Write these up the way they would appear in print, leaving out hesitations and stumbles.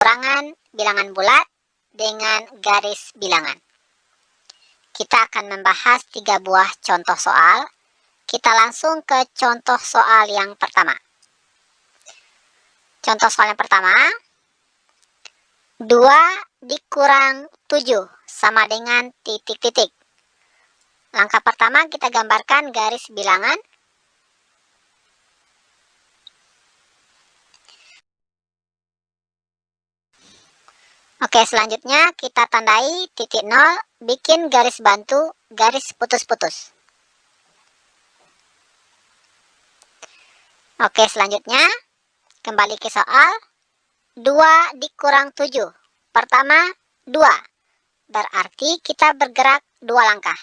Pengurangan bilangan bulat dengan garis bilangan. Kita akan membahas 3 buah contoh soal. Kita langsung ke contoh soal yang pertama. Contoh soal yang pertama, 2 dikurang 7 sama dengan titik-titik. Langkah pertama kita gambarkan garis bilangan. Oke, selanjutnya kita tandai titik 0, bikin garis bantu, garis putus-putus. Oke, selanjutnya kembali ke soal. 2 dikurang 7. Pertama, 2. Berarti kita bergerak 2 langkah.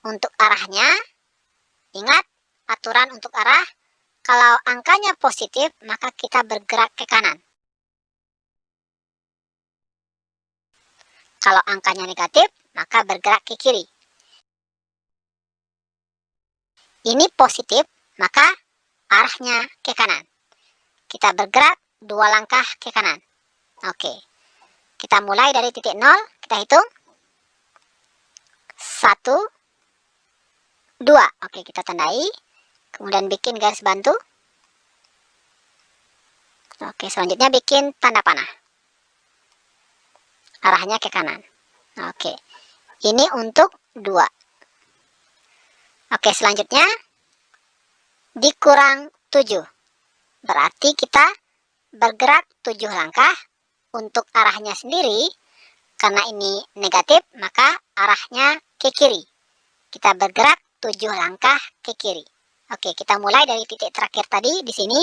Untuk arahnya, ingat aturan untuk arah. Kalau angkanya positif, maka kita bergerak ke kanan. Kalau angkanya negatif, maka bergerak ke kiri. Ini positif, maka arahnya ke kanan. Kita bergerak 2 langkah ke kanan. Oke. Kita mulai dari titik 0, kita hitung. 1, 2. Oke, kita tandai. Kemudian bikin garis bantu. Oke, selanjutnya bikin tanda panah. Arahnya ke kanan. Oke. Ini untuk 2. Oke, selanjutnya dikurang 7. Berarti kita bergerak 7 langkah. Untuk arahnya sendiri, karena ini negatif, maka arahnya ke kiri. Kita bergerak 7 langkah ke kiri. Oke, kita mulai dari titik terakhir tadi di sini.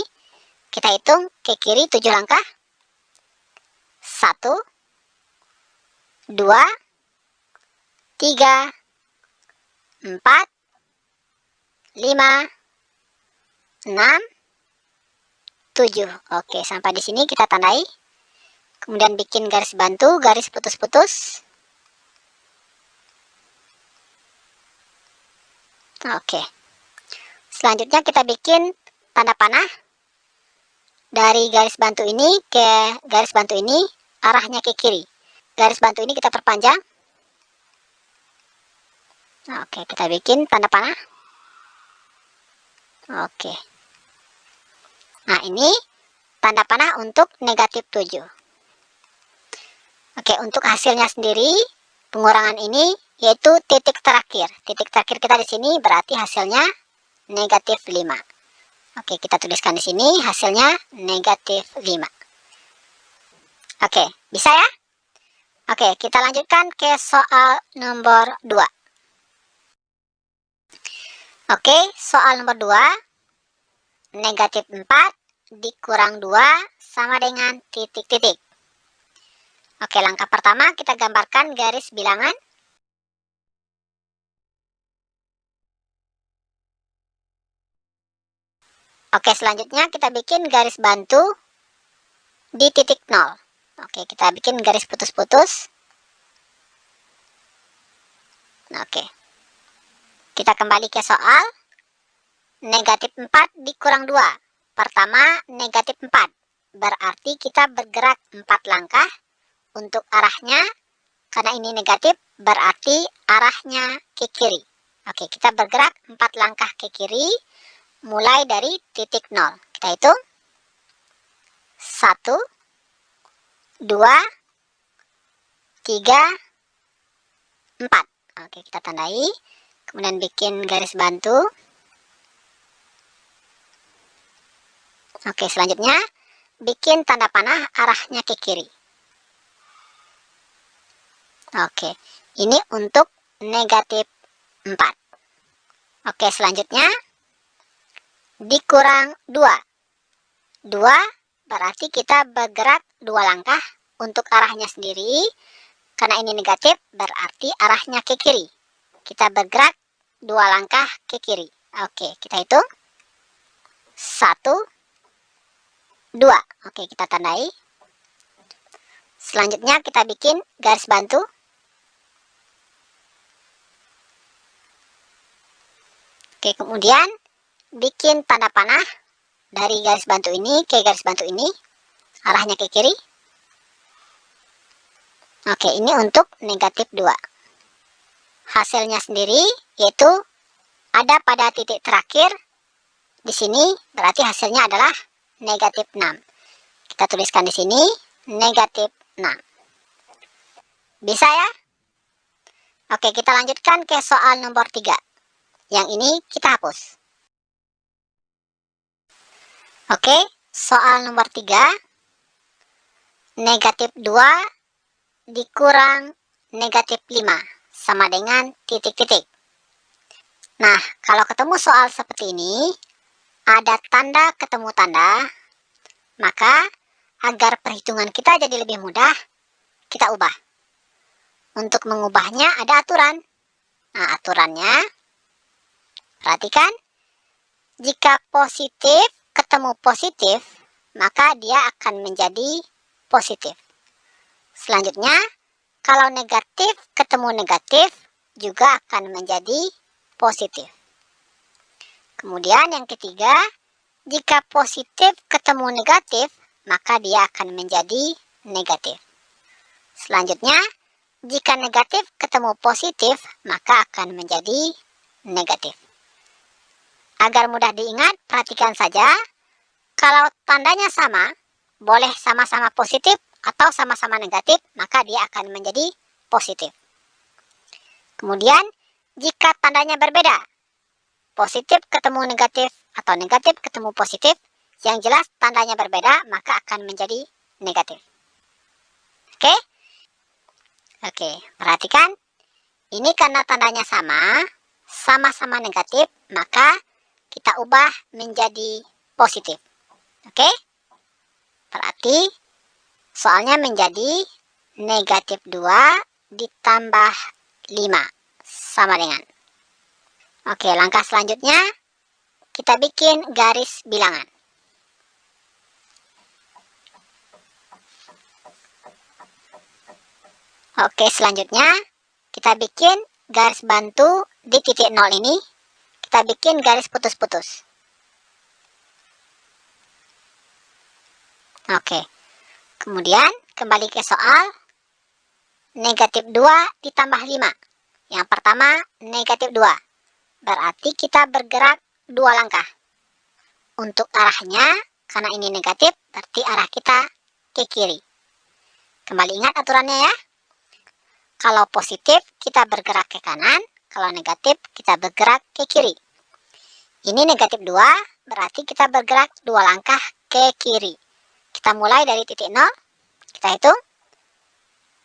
Kita hitung ke kiri 7 langkah. 1, 2, 3, 4, 5, 6, 7. Oke, sampai di sini kita tandai. Kemudian bikin garis bantu, garis putus-putus. Oke. Selanjutnya kita bikin tanda panah. Dari garis bantu ini ke garis bantu ini, arahnya ke kiri. Garis bantu ini kita perpanjang. Oke, kita bikin tanda panah. Oke. Nah, ini tanda panah untuk negatif 7. Oke, untuk hasilnya sendiri, pengurangan ini yaitu titik terakhir. Titik terakhir kita di sini berarti hasilnya negatif 5. Oke, kita tuliskan di sini hasilnya negatif 5. Oke, bisa ya? Oke, kita lanjutkan ke soal nomor 2. Oke, soal nomor 2. Negatif 4 dikurang 2 sama dengan titik-titik. Oke, langkah pertama kita gambarkan garis bilangan. Oke, selanjutnya kita bikin garis bantu di titik 0. Oke, kita bikin garis putus-putus. Oke. Kita kembali ke soal. Negatif 4 dikurang 2. Pertama, negatif 4. Berarti kita bergerak 4 langkah. Untuk arahnya, karena ini negatif, berarti arahnya ke kiri. Oke, kita bergerak 4 langkah ke kiri. Mulai dari titik 0. Kita hitung. 1, 2, 3, 4. Oke, kita tandai. Kemudian bikin garis bantu. Oke, selanjutnya bikin tanda panah arahnya ke kiri. Oke, ini untuk negatif 4. Oke, selanjutnya dikurang 2. 2 berarti kita bergerak 2 langkah. Untuk arahnya sendiri, karena ini negatif, berarti arahnya ke kiri. Kita bergerak 2 langkah ke kiri. Oke, kita hitung. 1, 2. Oke, kita tandai. Selanjutnya kita bikin garis bantu. Oke, kemudian bikin tanda panah dari garis bantu ini ke garis bantu ini, arahnya ke kiri. Oke, ini untuk negatif 2. Hasilnya sendiri yaitu ada pada titik terakhir di sini, berarti hasilnya adalah negatif 6. Kita tuliskan di sini negatif 6. Bisa ya? Oke, kita lanjutkan ke soal nomor 3. Yang ini kita hapus. Oke, soal nomor 3. Negatif 2 dikurang negatif 5 sama dengan titik-titik. Nah, kalau ketemu soal seperti ini, ada tanda ketemu tanda, maka agar perhitungan kita jadi lebih mudah, kita ubah. Untuk mengubahnya ada aturan. Nah, aturannya, perhatikan, jika positif ketemu positif, maka dia akan menjadi positif. Selanjutnya, kalau negatif ketemu negatif, juga akan menjadi positif. Kemudian yang ketiga, jika positif ketemu negatif, maka dia akan menjadi negatif. Selanjutnya, jika negatif ketemu positif, maka akan menjadi negatif. Agar mudah diingat, perhatikan saja, kalau tandanya sama, boleh sama-sama positif atau sama-sama negatif, maka dia akan menjadi positif. Kemudian, jika tandanya berbeda, positif ketemu negatif atau negatif ketemu positif, yang jelas tandanya berbeda, maka akan menjadi negatif. Oke? Oke, perhatikan. Ini karena tandanya sama-sama negatif, maka kita ubah menjadi positif. Oke? Berarti soalnya menjadi negatif 2 ditambah 5 sama dengan. Oke, langkah selanjutnya kita bikin garis bilangan. Oke, selanjutnya kita bikin garis bantu di titik 0 ini. Kita bikin garis putus-putus. Oke, kemudian kembali ke soal. Negatif 2 ditambah 5. Yang pertama negatif 2. Berarti kita bergerak 2 langkah. Untuk arahnya, karena ini negatif, berarti arah kita ke kiri. Kembali ingat aturannya ya. Kalau positif, kita bergerak ke kanan. Kalau negatif, kita bergerak ke kiri. Ini negatif 2, berarti kita bergerak 2 langkah ke kiri. Kita mulai dari titik 0. Kita hitung.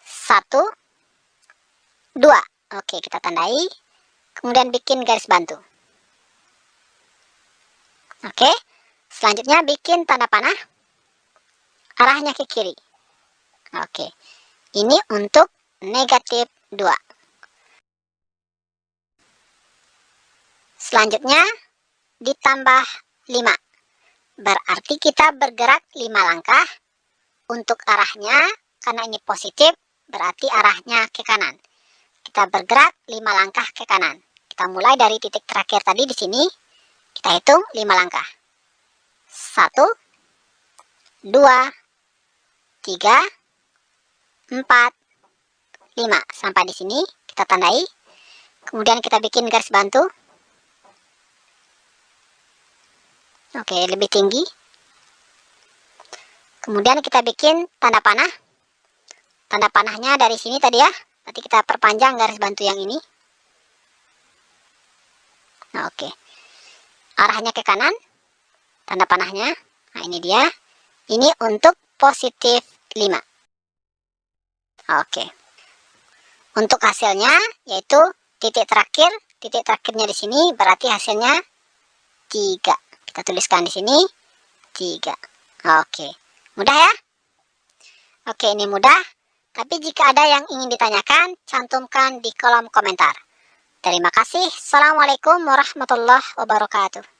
1, 2. Oke, kita tandai. Kemudian bikin garis bantu. Oke, selanjutnya bikin tanda panah. Arahnya ke kiri. Oke, ini untuk negatif 2. Selanjutnya ditambah 5. Berarti kita bergerak 5 langkah. Untuk arahnya, karena ini positif, berarti arahnya ke kanan. Kita bergerak 5 langkah ke kanan. Kita mulai dari titik terakhir tadi di sini. Kita hitung 5 langkah. 1, 2, 3, 4, 5. Sampai di sini kita tandai. Kemudian kita bikin garis bantu. Oke, lebih tinggi. Kemudian kita bikin tanda panah. Tanda panahnya dari sini tadi ya. Nanti kita perpanjang garis bantu yang ini. Oke. Arahnya ke kanan. Tanda panahnya. Nah, ini dia. Ini untuk positif 5. Oke. Untuk hasilnya yaitu titik terakhir. Titik terakhirnya di sini berarti hasilnya 3. Kita tuliskan di sini 3. Oke. Mudah ya? Oke, ini mudah. Tapi jika ada yang ingin ditanyakan, cantumkan di kolom komentar. Terima kasih. Assalamualaikum warahmatullahi wabarakatuh.